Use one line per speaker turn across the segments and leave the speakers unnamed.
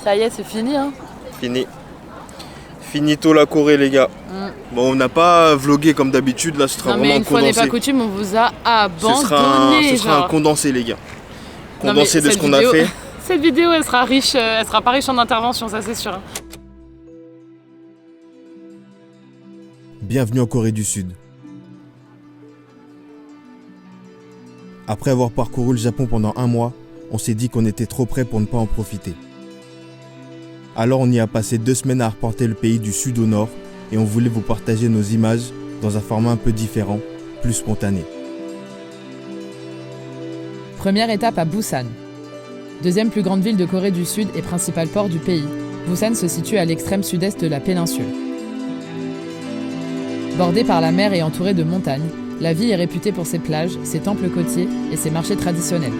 Ça y est, c'est fini, hein.
Fini. Finito la Corée, les gars. Bon, on n'a pas vlogué comme d'habitude, là ce sera
Non,
vraiment
mais une fois n'est
condensé.
pas coutume, on vous a
Ce
abandonné.
sera un
genre.
condensé, les gars.
Non,
Condensé
mais
de ce qu'on a fait.
Cette vidéo, elle sera riche, elle sera pas riche en intervention, ça c'est sûr. Hein.
Bienvenue en Corée du Sud. Après avoir parcouru le Japon pendant 1 mois, on s'est dit qu'on était trop près pour ne pas en profiter. Alors on y a passé 2 semaines à reporter le pays du sud au nord et on voulait vous partager nos images dans un format un peu différent, plus spontané.
Première étape à Busan. Deuxième plus grande ville de Corée du Sud et principal port du pays, Busan se situe à l'extrême sud-est de la péninsule. Bordée par la mer et entourée de montagnes, la ville est réputée pour ses plages, ses temples côtiers et ses marchés traditionnels.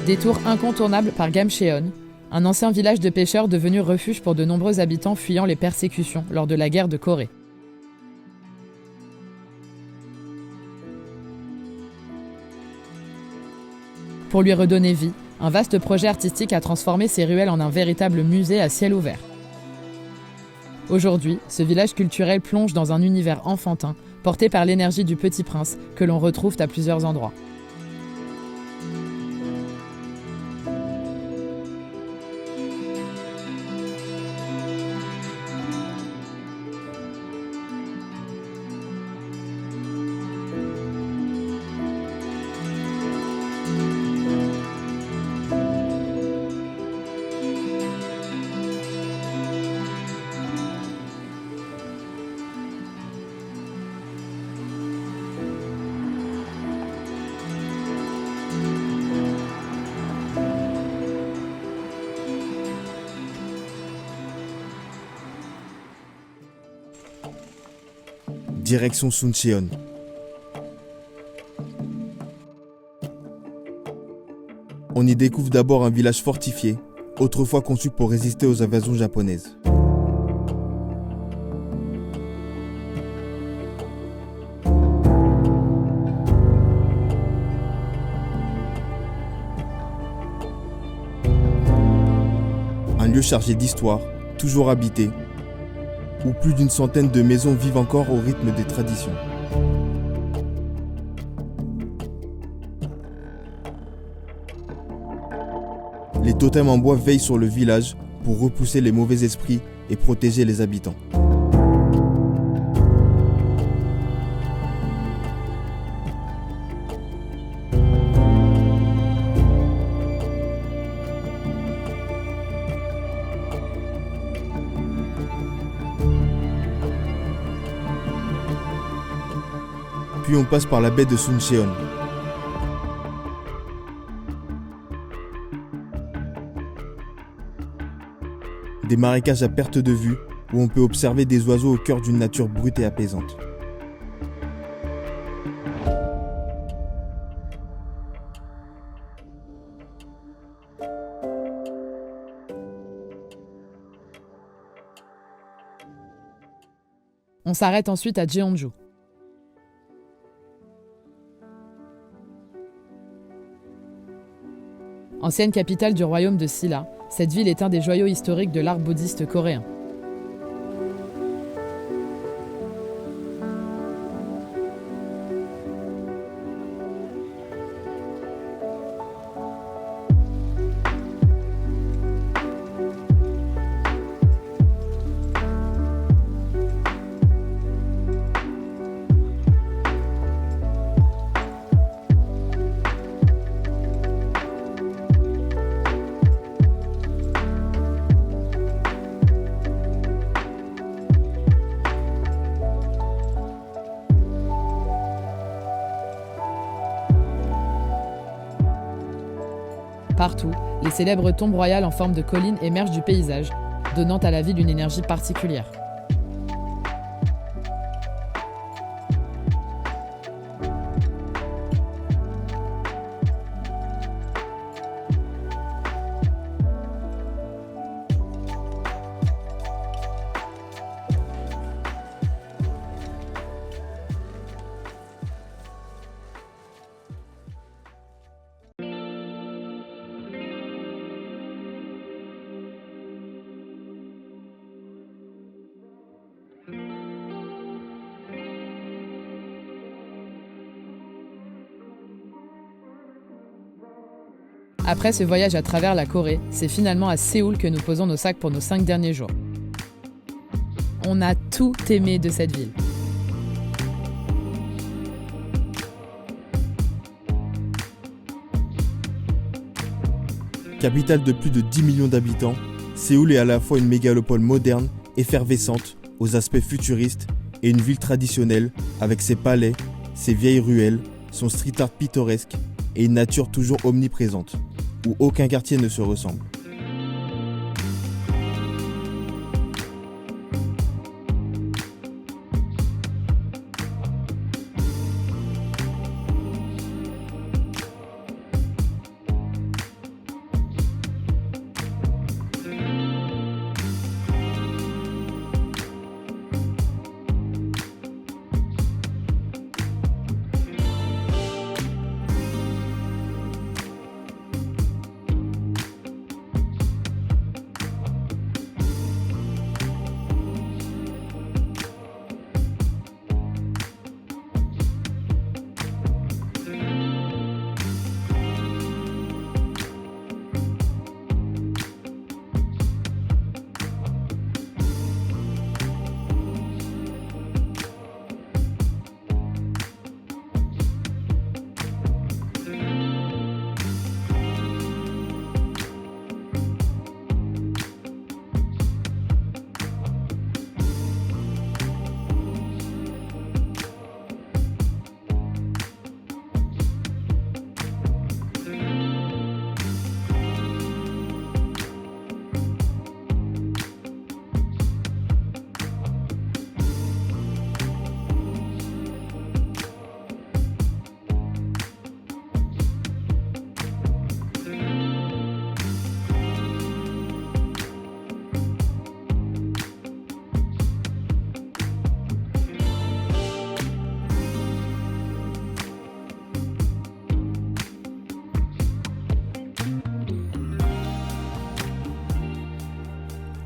Détour incontournable par Gamcheon, un ancien village de pêcheurs devenu refuge pour de nombreux habitants fuyant les persécutions lors de la guerre de Corée. Pour lui redonner vie, un vaste projet artistique a transformé ces ruelles en un véritable musée à ciel ouvert. Aujourd'hui, ce village culturel plonge dans un univers enfantin, porté par l'énergie du Petit Prince, que l'on retrouve à plusieurs endroits.
Direction Suncheon. On y découvre d'abord un village fortifié, autrefois conçu pour résister aux invasions japonaises. Un lieu chargé d'histoire, toujours habité, où plus d'une centaine de maisons vivent encore au rythme des traditions. Les totems en bois veillent sur le village pour repousser les mauvais esprits et protéger les habitants. Puis on passe par la baie de Suncheon. des marécages à perte de vue où on peut observer des oiseaux au cœur d'une nature brute et apaisante.
On s'arrête ensuite à Jeonju. Ancienne capitale du royaume de Silla, cette ville est un des joyaux historiques de l'art bouddhiste coréen. Partout, les célèbres tombes royales en forme de colline émergent du paysage, donnant à la ville une énergie particulière. Après ce voyage à travers la Corée, c'est finalement à Séoul que nous posons nos sacs pour nos 5 derniers jours. On a tout aimé de cette ville.
Capitale de plus de 10 millions d'habitants, Séoul est à la fois une mégalopole moderne, effervescente, aux aspects futuristes, et une ville traditionnelle, avec ses palais, ses vieilles ruelles, son street art pittoresque, et une nature toujours omniprésente, où aucun quartier ne se ressemble.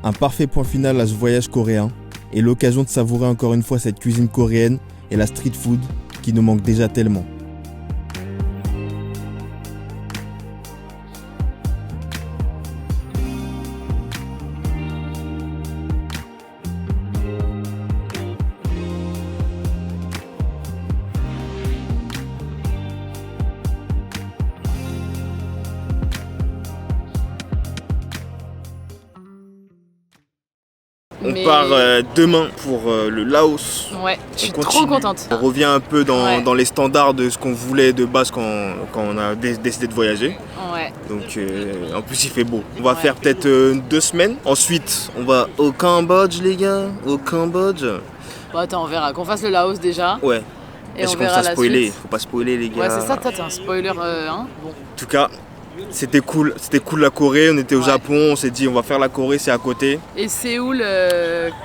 Un parfait point final à ce voyage coréen et l'occasion de savourer encore une fois cette cuisine coréenne et la street food qui nous manque déjà tellement.
Mais-
part demain pour le Laos.
Ouais, je suis
On
trop
continue.
contente.
On revient un peu
Ouais.
dans les standards de ce qu'on voulait de base quand on a décidé de voyager.
Ouais.
Donc en plus il fait beau. On va
Ouais.
faire peut-être 2 semaines. Ensuite on va au Cambodge les gars. Au Cambodge.
Bon, attends, on verra. Qu'on fasse le Laos déjà.
Ouais.
Et
Est-ce
on
qu'on
verra
s'est
la
spoilé?
suite.
Faut pas spoiler les gars.
Ouais, c'est ça, toi, t'es un spoiler. Hein bon.
En tout cas, c'était cool la Corée, on était au
Ouais.
Japon, on s'est dit on va faire la Corée, c'est à côté.
Et Séoul,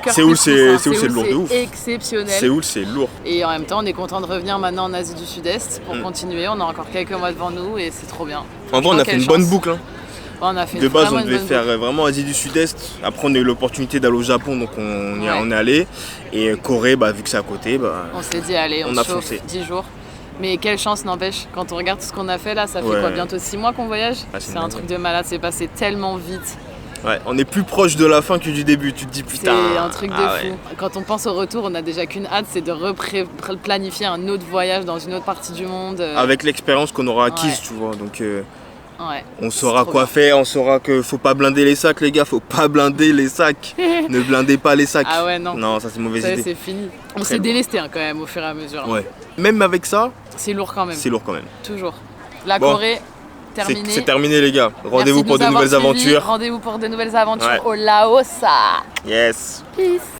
cœur
Séoul,
plus
c'est-
pouce, hein.
Séoul, c'est lourd de ouf.
Exceptionnel.
Séoul, c'est lourd.
Et en même temps, on est content de revenir maintenant en Asie du Sud-Est pour
Mm.
continuer. On a encore quelques mois devant nous et c'est trop bien.
En vrai, on a fait
Quelle
une bonne
chance.
boucle. Hein.
On a fait
De base,
vraiment
on
une
devait
bonne
faire
boucle.
vraiment Asie du Sud-Est. Après, on a eu l'opportunité d'aller au Japon, donc on
Ouais.
est allé. Et Corée, bah, vu que c'est à côté, bah,
On s'est dit, allez, on
On a
chauffe
foncé.
10 jours. Mais quelle chance n'empêche, quand on regarde tout ce qu'on a fait là, ça fait
Ouais.
quoi, bientôt 6 mois qu'on voyage.
Ah, c'est
C'est un
dingue.
truc de malade, c'est passé tellement vite.
ouais, on est plus proche de la fin que du début. Tu te dis
C'est
putain.
un truc de
ah
fou.
ouais.
Quand on pense au retour, on a déjà qu'une hâte, c'est de planifier un autre voyage dans une autre partie du monde.
Avec l'expérience qu'on aura acquise,
Ouais.
tu vois. Donc
Ouais.
on saura
trop
quoi
bien.
faire, on saura que faut pas blinder les sacs, les gars. Faut pas blinder les sacs. Ne blindez pas les sacs.
Ah ouais, non.
Non, ça c'est une mauvaise
Ça,
idée.
c'est fini. On
Très
s'est
lourd.
délesté hein, quand même au fur et à mesure.
Ouais. Même avec ça,
C'est lourd quand même.
c'est lourd quand même.
Toujours. La
Bon.
Corée,
C'est
terminée.
c'est terminé les gars.
Merci
Rendez-vous
de
pour
nous
de
avoir
nouvelles
suivis.
aventures.
Rendez-vous pour de nouvelles aventures
Ouais.
au Laos.
Yes.
Peace.